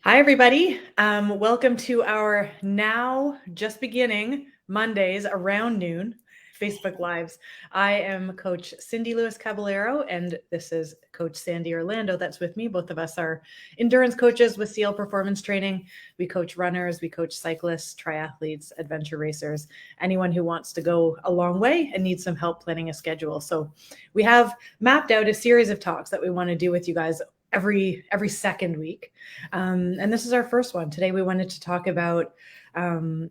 Hi, everybody. Welcome to our now just beginning Mondays around noon Facebook Lives. I am Coach Cindy Lewis-Caballero, and this is Coach Sandie Orlando that's with me. Both of us are endurance coaches with CL Performance Training. We coach runners, we coach cyclists, triathletes, adventure racers, anyone who wants to go a long way and needs some help planning a schedule. So we have mapped out a series of talks that we want to do with you guys every second week. And this is our first one. Today we wanted to talk about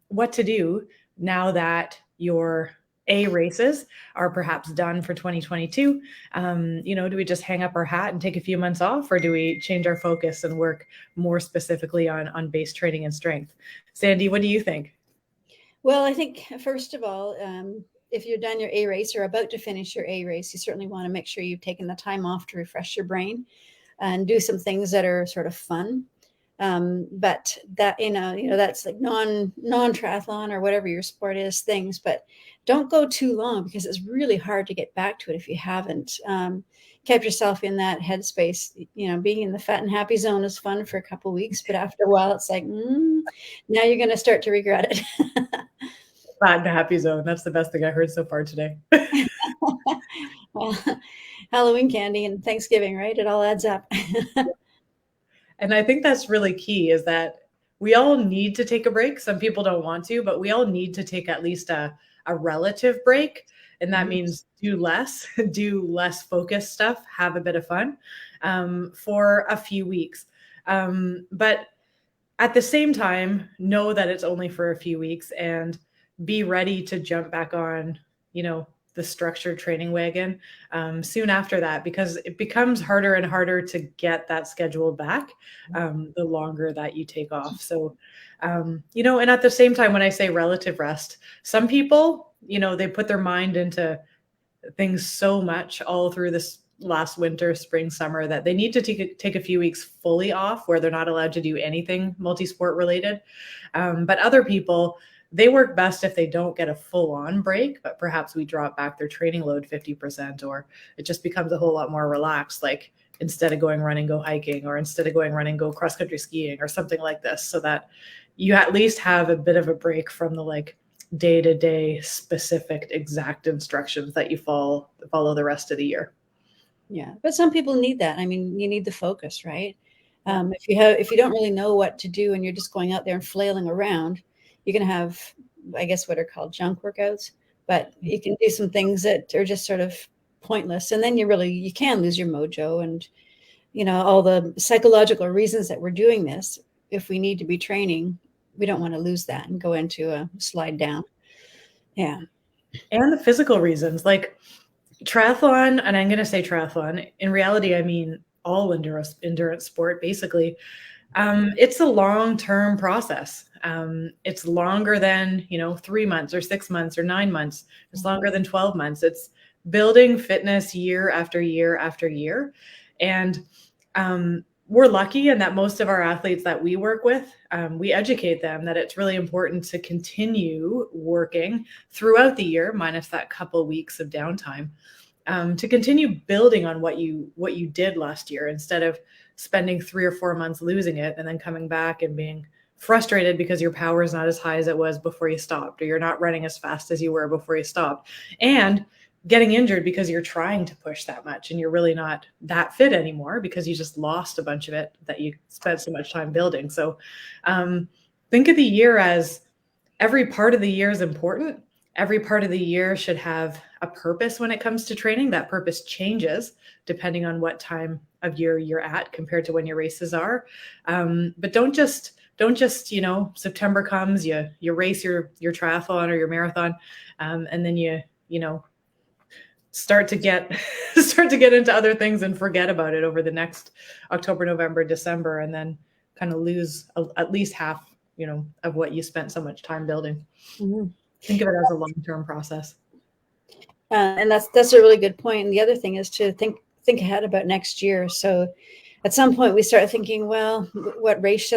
what to do now that your A races are perhaps done for 2022. Do we just hang up our hat and take a few months off, or do we change our focus and work more specifically on base training and strength? Sandie, what do you think? Well, I think first of all, if you're done your A race or about to finish your A race, you certainly want to make sure you've taken the time off to refresh your brain and do some things that are sort of fun. But that, that's like non-triathlon or whatever your sport is things, but don't go too long because it's really hard to get back to it if you haven't kept yourself in that headspace. Being in the fat and happy zone is fun for a couple of weeks, but after a while it's like, now you're going to start to regret it. Fat and happy zone. That's the best thing I heard so far today. Well, Halloween candy and Thanksgiving, right? It all adds up. And I think that's really key, is that we all need to take a break. Some people don't want to, but we all need to take at least a relative break. And that means do less focused stuff, have a bit of fun for a few weeks. But at the same time, know that it's only for a few weeks and be ready to jump back on, the structured training wagon soon after that, because it becomes harder and harder to get that schedule back the longer that you take off. So, and at the same time, when I say relative rest, some people, they put their mind into things so much all through this last winter, spring, summer, that they need to take a few weeks fully off where they're not allowed to do anything multi-sport related. But other people, they work best if they don't get a full-on break, but perhaps we drop back their training load 50%, or it just becomes a whole lot more relaxed, like instead of going running, go hiking, or instead of going running, go cross-country skiing, or something like this, so that you at least have a bit of a break from the day-to-day specific exact instructions that you follow the rest of the year. Yeah, but some people need that. I mean, you need the focus, right? If you don't really know what to do and you're just going out there and flailing around, you're going to have, I guess, what are called junk workouts. But you can do some things that are just sort of pointless, and then you can lose your mojo and all the psychological reasons that we're doing this. If we need to be training, we don't want to lose that and go into a slide down. Yeah, And the physical reasons, like triathlon, and I'm going to say triathlon, in reality, I mean all endurance sport, basically. It's a long-term process. It's longer than, 3 months or 6 months or 9 months. It's longer than 12 months. It's building fitness year after year after year. And we're lucky in that most of our athletes that we work with, we educate them that it's really important to continue working throughout the year, minus that couple weeks of downtime, to continue building on what you did last year, instead of spending 3 or 4 months losing it and then coming back and being frustrated because your power is not as high as it was before you stopped, or you're not running as fast as you were before you stopped, and getting injured because you're trying to push that much and you're really not that fit anymore because you just lost a bunch of it that you spent so much time building. So think of the year as every part of the year is important. Every part of the year should have a purpose when it comes to training. That purpose changes depending on what time of year you're at compared to when your races are. But don't just, September comes, you race your triathlon or your marathon, and then you start to get into other things and forget about it over the next October, November, December, and then kind of lose at least half, of what you spent so much time building. Mm-hmm. Think of it as a long-term process. And that's a really good point. And the other thing is to think ahead about next year. So at some point we start thinking, well, what races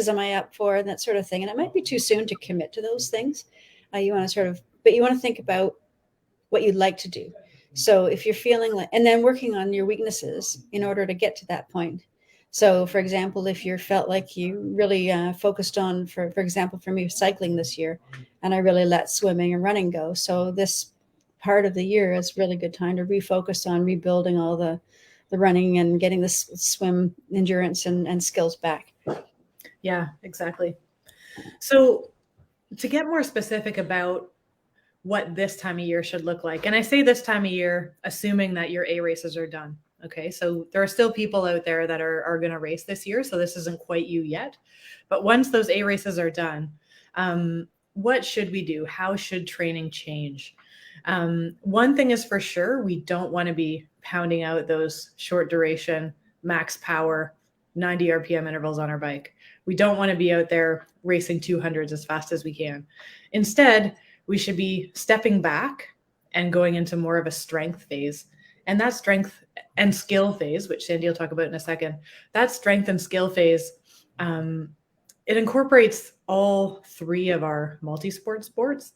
am I up for, and that sort of thing. And it might be too soon to commit to those things. You want to think about what you'd like to do. So if you're feeling and then working on your weaknesses in order to get to that point. So, for example, if you felt like you really focused on, for example, for me, cycling this year, and I really let swimming and running go. So this part of the year is really good time to refocus on rebuilding all the running and getting the swim endurance and skills back. Yeah, exactly. So to get more specific about what this time of year should look like, and I say this time of year, assuming that your A races are done. Okay, so there are still people out there that are going to race this year, so this isn't quite you yet. But once those A races are done, what should we do? How should training change? One thing is for sure, we don't want to be pounding out those short duration, max power, 90 RPM intervals on our bike. We don't want to be out there racing 200s as fast as we can. Instead, we should be stepping back and going into more of a strength phase. And that strength and skill phase, which Sandie will talk about in a second, that strength and skill phase, it incorporates all three of our multi-sport sports,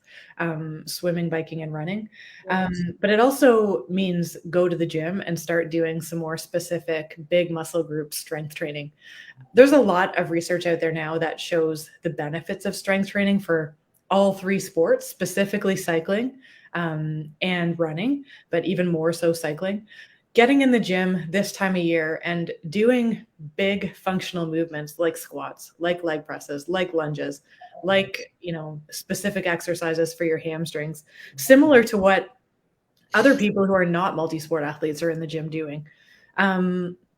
swimming, biking, and running. But it also means go to the gym and start doing some more specific big muscle group strength training. There's a lot of research out there now that shows the benefits of strength training for all three sports, specifically cycling and running, but even more so cycling. Getting in the gym this time of year and doing big functional movements like squats, like leg presses, like lunges, like, specific exercises for your hamstrings, similar to what other people who are not multi-sport athletes are in the gym doing.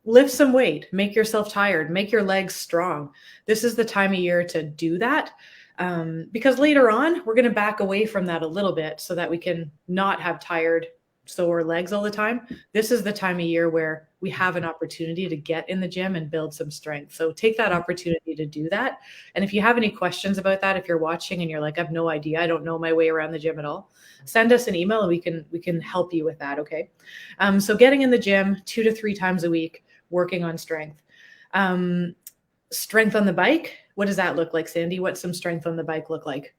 Lift some weight, make yourself tired, make your legs strong. This is the time of year to do that. Because later on, we're going to back away from that a little bit so that we can not have tired, sore legs all the time. This is the time of year where we have an opportunity to get in the gym and build some strength. So take that opportunity to do that. And if you have any questions about that, if you're watching and you're like, I have no idea, I don't know my way around the gym at all, send us an email and we can help you with that. Okay. So getting in the gym 2 to 3 times a week, working on strength. Strength on the bike. What does that look like, Sandie? What's some strength on the bike look like?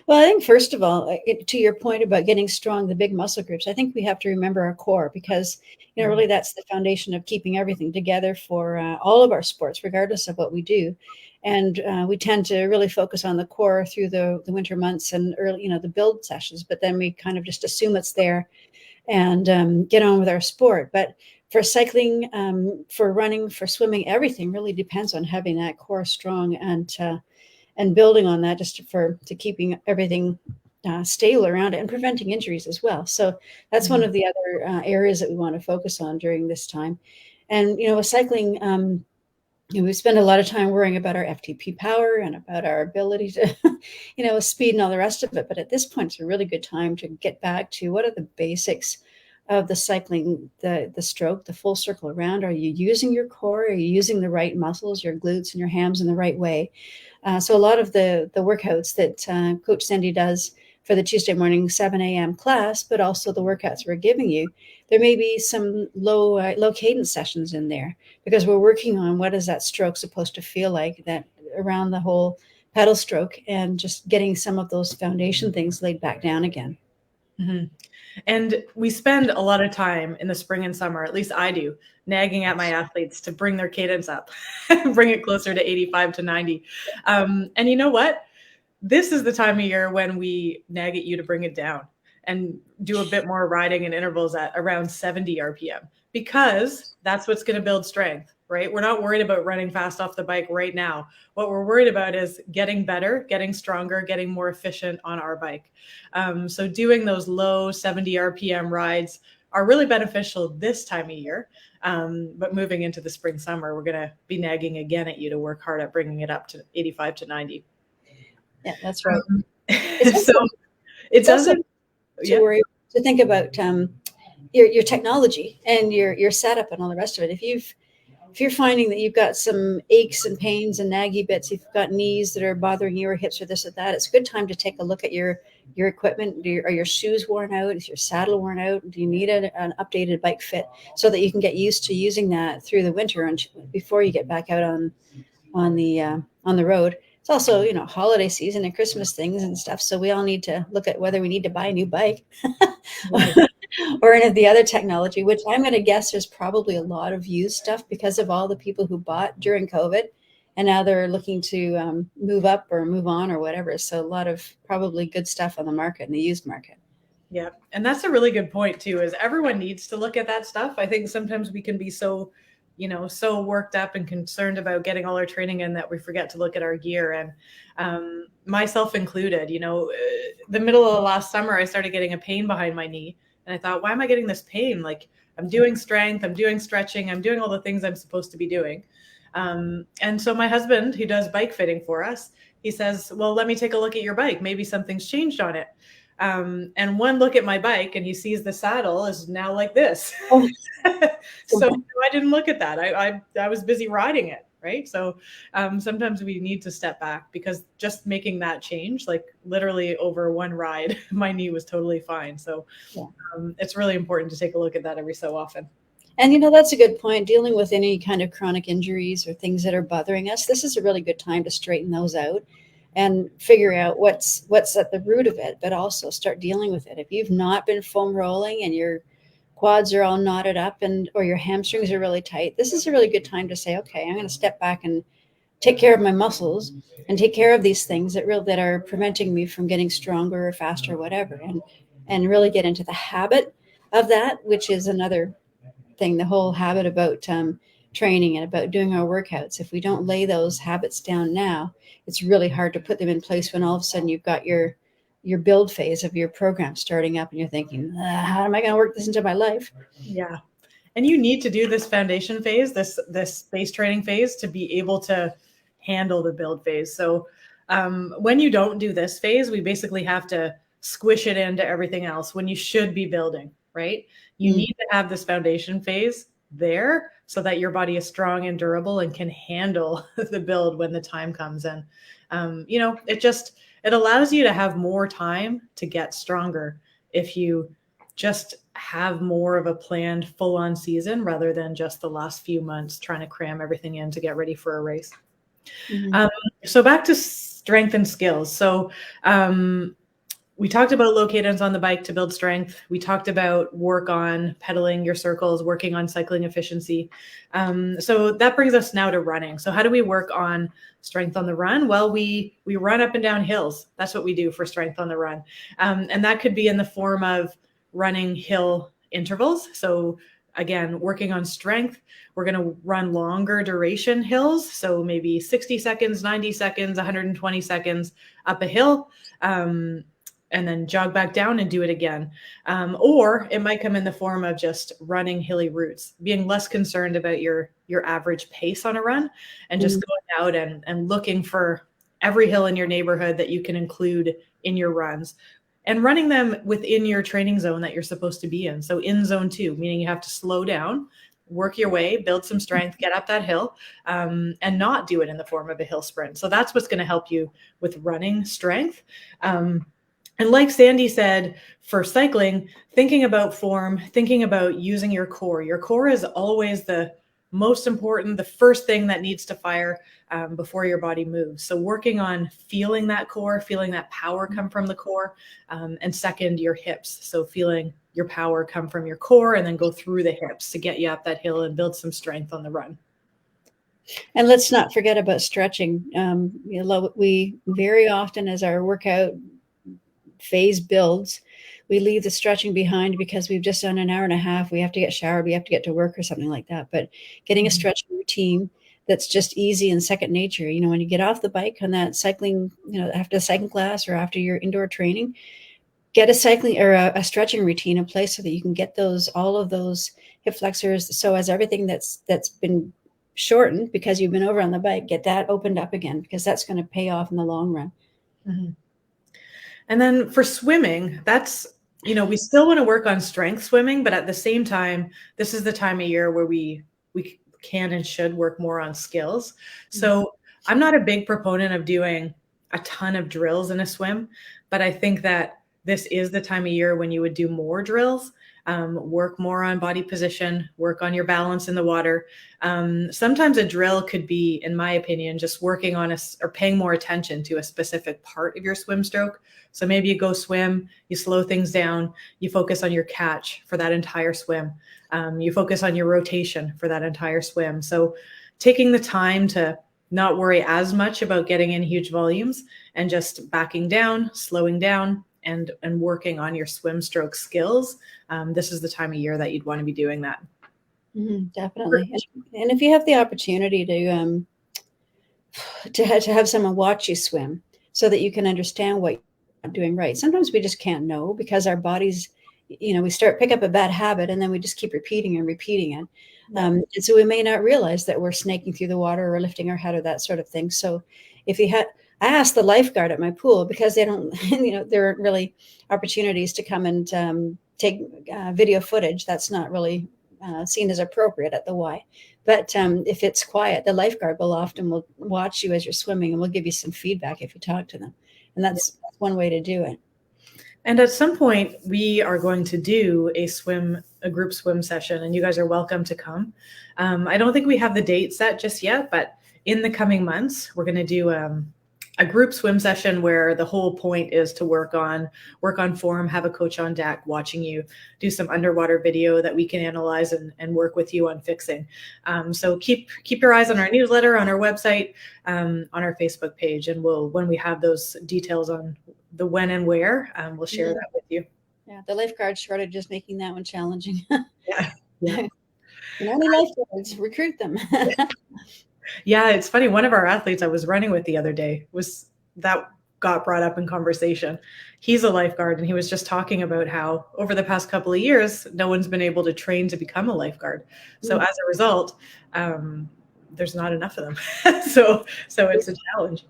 Well, I think first of all, to your point about getting strong, the big muscle groups, I think we have to remember our core because, really that's the foundation of keeping everything together for all of our sports, regardless of what we do. And we tend to really focus on the core through the winter months and early, the build sessions, but then we kind of just assume it's there and get on with our sport. But for cycling, for running, for swimming, everything really depends on having that core strong and building on that just to keeping everything stable around it and preventing injuries as well. So that's one of the other areas that we want to focus on during this time. And, with cycling, we spend a lot of time worrying about our FTP power and about our ability to, speed and all the rest of it. But at this point, it's a really good time to get back to what are the basics of the cycling, the stroke, the full circle around. Are you using your core? Are you using the right muscles, your glutes and your hams in the right way? So a lot of the workouts that Coach Sandie does for the Tuesday morning 7 a.m. class, but also the workouts we're giving you, there may be some low cadence sessions in there because we're working on what is that stroke supposed to feel like that around the whole pedal stroke and just getting some of those foundation things laid back down again. Mm-hmm. And we spend a lot of time in the spring and summer, at least I do, nagging at my athletes to bring their cadence up, bring it closer to 85 to 90. And you know what? This is the time of year when we nag at you to bring it down and do a bit more riding and intervals at around 70 RPM, because that's what's going to build strength, right? We're not worried about running fast off the bike right now. What we're worried about is getting better, getting stronger, getting more efficient on our bike. So doing those low 70 RPM rides are really beneficial this time of year. But moving into the spring, summer, we're going to be nagging again at you to work hard at bringing it up to 85 to 90. Yeah, that's right. So it doesn't to think about your technology and your setup and all the rest of it. If you're finding that you've got some aches and pains and naggy bits, if you've got knees that are bothering you or hips or this or that, it's a good time to take a look at your equipment. Are your shoes worn out? Is your saddle worn out? Do you need an updated bike fit so that you can get used to using that through the winter and before you get back out on the road? It's also, holiday season and Christmas things and stuff. So we all need to look at whether we need to buy a new bike. or any of the other technology, which I'm going to guess there's probably a lot of used stuff because of all the people who bought during COVID. And now they're looking to move up or move on or whatever. So a lot of probably good stuff on the market in the used market. Yeah. And that's a really good point too, is everyone needs to look at that stuff. I think sometimes we can be so, so worked up and concerned about getting all our training in that we forget to look at our gear. And myself included, the middle of last summer, I started getting a pain behind my knee. And I thought, why am I getting this pain? Like, I'm doing strength, I'm doing stretching, I'm doing all the things I'm supposed to be doing. And so my husband, who does bike fitting for us, he says, well, let me take a look at your bike. Maybe something's changed on it. And one look at my bike and he sees the saddle is now like this. Oh. So I didn't look at that. I was busy riding it. Right. So sometimes we need to step back, because just making that change, like literally over one ride, my knee was totally fine. So it's really important to take a look at that every so often. And that's a good point. Dealing with any kind of chronic injuries or things that are bothering us, this is a really good time to straighten those out and figure out what's at the root of it, but also start dealing with it. If you've not been foam rolling and your quads are all knotted up or your hamstrings are really tight, this is a really good time to say, okay, I'm going to step back and take care of my muscles and take care of these things that are preventing me from getting stronger or faster or whatever, and really get into the habit of that, which is another thing, the whole habit about training and about doing our workouts. If we don't lay those habits down now, it's really hard to put them in place when all of a sudden you've got your build phase of your program starting up and you're thinking, how am I going to work this into my life? Yeah. And you need to do this foundation phase, this base training phase, to be able to handle the build phase. So when you don't do this phase, we basically have to squish it into everything else when you should be building, right? You need to have this foundation phase there so that your body is strong and durable and can handle the build when the time comes. And, it allows you to have more time to get stronger if you just have more of a planned full-on season rather than just the last few months trying to cram everything in to get ready for a race. So back to strength and skills. So we talked about low cadence on the bike to build strength. We talked about work on pedaling your circles, working on cycling efficiency. So that brings us now to running. So how do we work on strength on the run? Well, we run up and down hills. That's what we do for strength on the run. And that could be in the form of running hill intervals. So again, working on strength, we're going to run longer duration hills. So maybe 60 seconds, 90 seconds, 120 seconds up a hill. And then jog back down and do it again. Or it might come in the form of just running hilly routes, being less concerned about your average pace on a run and just going out and looking for every hill in your neighborhood that you can include in your runs and running them within your training zone that you're supposed to be in. So in zone 2, meaning you have to slow down, work your way, build some strength, get up that hill, and not do it in the form of a hill sprint. So that's what's going to help you with running strength. And like Sandie said, for cycling, thinking about form, thinking about using your core. Your core is always the most important, the first thing that needs to fire before your body moves. So working on feeling that core, feeling that power come from the core, and second, your hips. So feeling your power come from your core and then go through the hips to get you up that hill and build some strength on the run. And let's not forget about stretching. We very often, as our workout phase builds, we leave the stretching behind because we've just done an hour and a half. We have to get showered. We have to get to work or something like that. But getting a stretching routine that's just easy and second nature. When you get off the bike on that cycling, after the cycling class or after your indoor training, get a cycling or a stretching routine in place so that you can get all of those hip flexors. So as everything that's been shortened because you've been over on the bike, get that opened up again, because that's going to pay off in the long run. Mm-hmm. And then for swimming, that's, we still want to work on strength swimming, but at the same time, this is the time of year where we can and should work more on skills. So I'm not a big proponent of doing a ton of drills in a swim, but I think that this is the time of year when you would do more drills. work more on body position, work on your balance in the water. Sometimes a drill could be, in my opinion, just working on or paying more attention to a specific part of your swim stroke. So maybe you go swim, you slow things down, you focus on your catch for that entire swim. You focus on your rotation for that entire swim. So taking the time to not worry as much about getting in huge volumes and just backing down, slowing down, and working on your swim stroke skills. This is the time of year that you'd want to be doing that. Definitely. And if you have the opportunity to have someone watch you swim so that you can understand what you're doing right. Sometimes we just can't know because our bodies, we pick up a bad habit and then we just keep repeating and repeating it. And so we may not realize that we're snaking through the water or lifting our head or that sort of thing. So I asked the lifeguard at my pool because they don't, there aren't really opportunities to come and take video footage. That's not really seen as appropriate at the Y. But if it's quiet, the lifeguard will watch you as you're swimming and will give you some feedback if you talk to them. And that's one way to do it. And at some point, we are going to do a group swim session, and you guys are welcome to come. I don't think we have the date set just yet, but in the coming months, we're going to do a group swim session where the whole point is to work on form, have a coach on deck watching you, do some underwater video that we can analyze and work with you on fixing. So keep your eyes on our newsletter, on our website, on our Facebook page, and when we have those details on the when and where, we'll share that with you. Yeah, the lifeguard shortage is making that one challenging. Yeah. And only lifeguards, recruit them. Yeah, it's funny. One of our athletes I was running with the other day got brought up in conversation. He's a lifeguard, and he was just talking about how over the past couple of years, no one's been able to train to become a lifeguard. So as a result, there's not enough of them. So it's a challenge.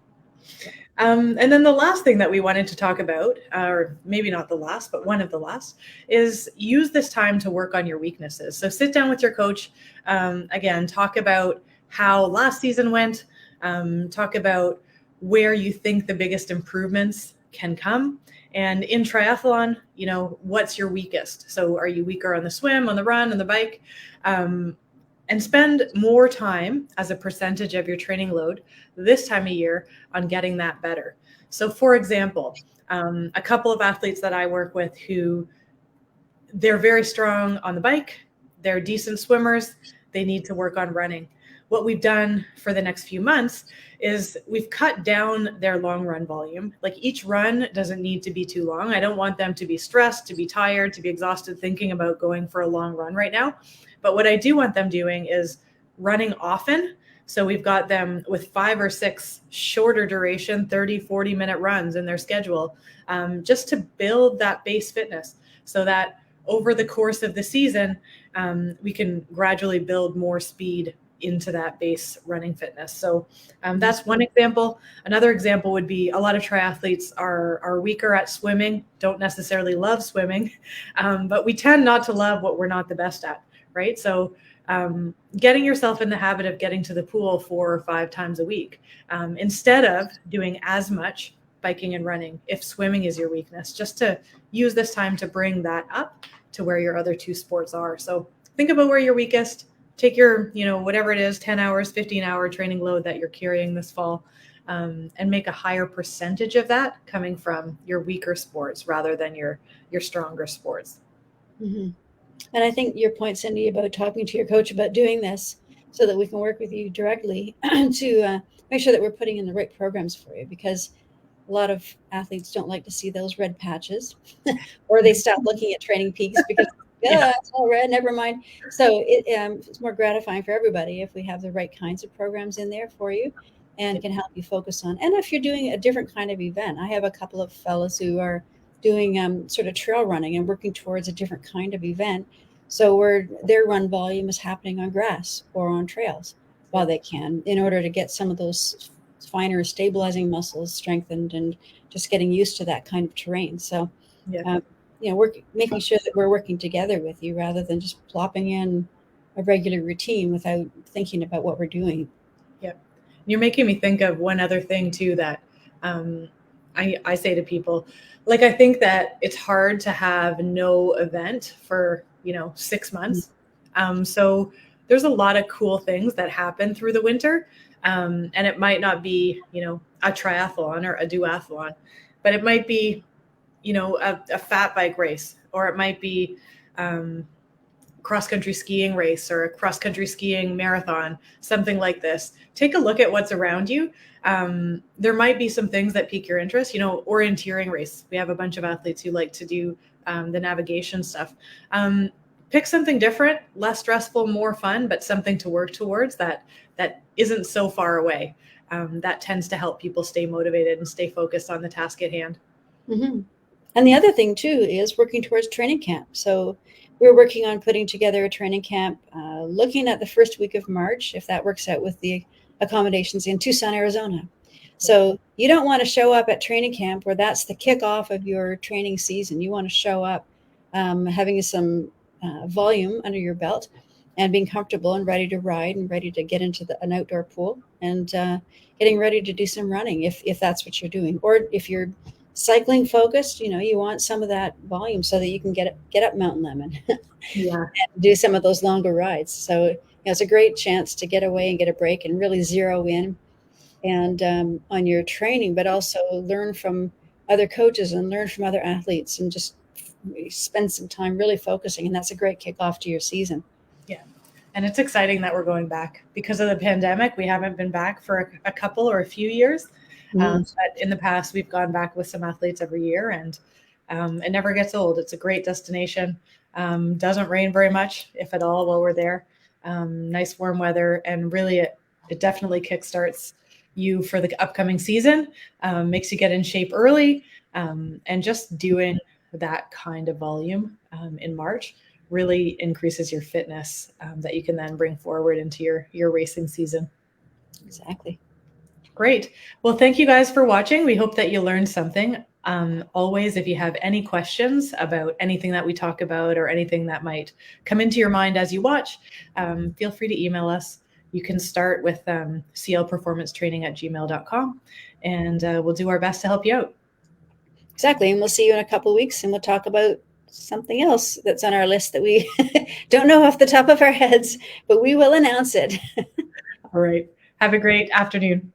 And then the last thing that we wanted to talk about, or maybe not the last, but one of the last, is use this time to work on your weaknesses. So sit down with your coach. Again, talk about how last season went. Talk about where you think the biggest improvements can come. And in triathlon, what's your weakest? So are you weaker on the swim, on the run, on the bike? And spend more time as a percentage of your training load this time of year on getting that better. So for example, a couple of athletes that I work with who they're very strong on the bike, they're decent swimmers, they need to work on running. What we've done for the next few months is we've cut down their long run volume. Like each run doesn't need to be too long. I don't want them to be stressed, to be tired, to be exhausted thinking about going for a long run right now. But what I do want them doing is running often. So we've got them with 5 or 6 shorter duration, 30, 40-minute runs in their schedule, just to build that base fitness so that over the course of the season, we can gradually build more speed into that base running fitness. So that's one example. Another example would be a lot of triathletes are weaker at swimming, don't necessarily love swimming, but we tend not to love what we're not the best at. Right. So getting yourself in the habit of getting to the pool 4 or 5 times a week, instead of doing as much biking and running, if swimming is your weakness, just to use this time to bring that up to where your other 2 sports are. So think about where you're weakest, take your, whatever it is, 10 hours, 15-hour training load that you're carrying this fall, and make a higher percentage of that coming from your weaker sports rather than your stronger sports. Mm-hmm. And I think your point, Cindy, about talking to your coach about doing this so that we can work with you directly to make sure that we're putting in the right programs for you, because a lot of athletes don't like to see those red patches or they stop looking at training peaks because it's all red, never mind. So it's more gratifying for everybody if we have the right kinds of programs in there for you and can help you focus on. And if you're doing a different kind of event, I have a couple of fellows who are doing sort of trail running and working towards a different kind of event. So where their run volume is happening on grass or on trails while they can, in order to get some of those finer stabilizing muscles strengthened and just getting used to that kind of terrain. So, making sure that we're working together with you rather than just plopping in a regular routine without thinking about what we're doing. Yep. You're making me think of one other thing too, that I say to people, like, I think that it's hard to have no event for, 6 months. So there's a lot of cool things that happen through the winter. And it might not be, a triathlon or a duathlon, but it might be, a fat bike race, or it might be, cross-country skiing race or a cross-country skiing marathon, something like this. Take a look at what's around you. There might be some things that pique your interest, orienteering race. We have a bunch of athletes who like to do the navigation stuff. Pick something different, less stressful, more fun, but something to work towards that isn't so far away. That tends to help people stay motivated and stay focused on the task at hand. Mm-hmm. And the other thing too is working towards training camp. So we're working on putting together a training camp, looking at the first week of March, if that works out with the accommodations, in Tucson, Arizona. So you don't want to show up at training camp where that's the kickoff of your training season. You want to show up having some volume under your belt and being comfortable and ready to ride and ready to get into an outdoor pool and getting ready to do some running if that's what you're doing. Or if you're cycling focused, you want some of that volume so that you can get up Mountain Lemon Yeah. and do some of those longer rides. So it's a great chance to get away and get a break and really zero in and on your training, but also learn from other coaches and learn from other athletes and just spend some time really focusing. And that's a great kickoff to your season. Yeah. And it's exciting that we're going back. Because of the pandemic, we haven't been back for a couple or a few years. But in the past, we've gone back with some athletes every year, and it never gets old. It's a great destination. Doesn't rain very much, if at all, while we're there. Nice warm weather, and really it definitely kickstarts you for the upcoming season, makes you get in shape early, and just doing that kind of volume in March really increases your fitness that you can then bring forward into your racing season. Exactly. Great. Well, thank you guys for watching. We hope that you learned something. Always, if you have any questions about anything that we talk about or anything that might come into your mind as you watch, feel free to email us. You can start with clperformancetraining@gmail.com, and we'll do our best to help you out. Exactly. And we'll see you in a couple of weeks, and we'll talk about something else that's on our list that we don't know off the top of our heads, but we will announce it. All right. Have a great afternoon.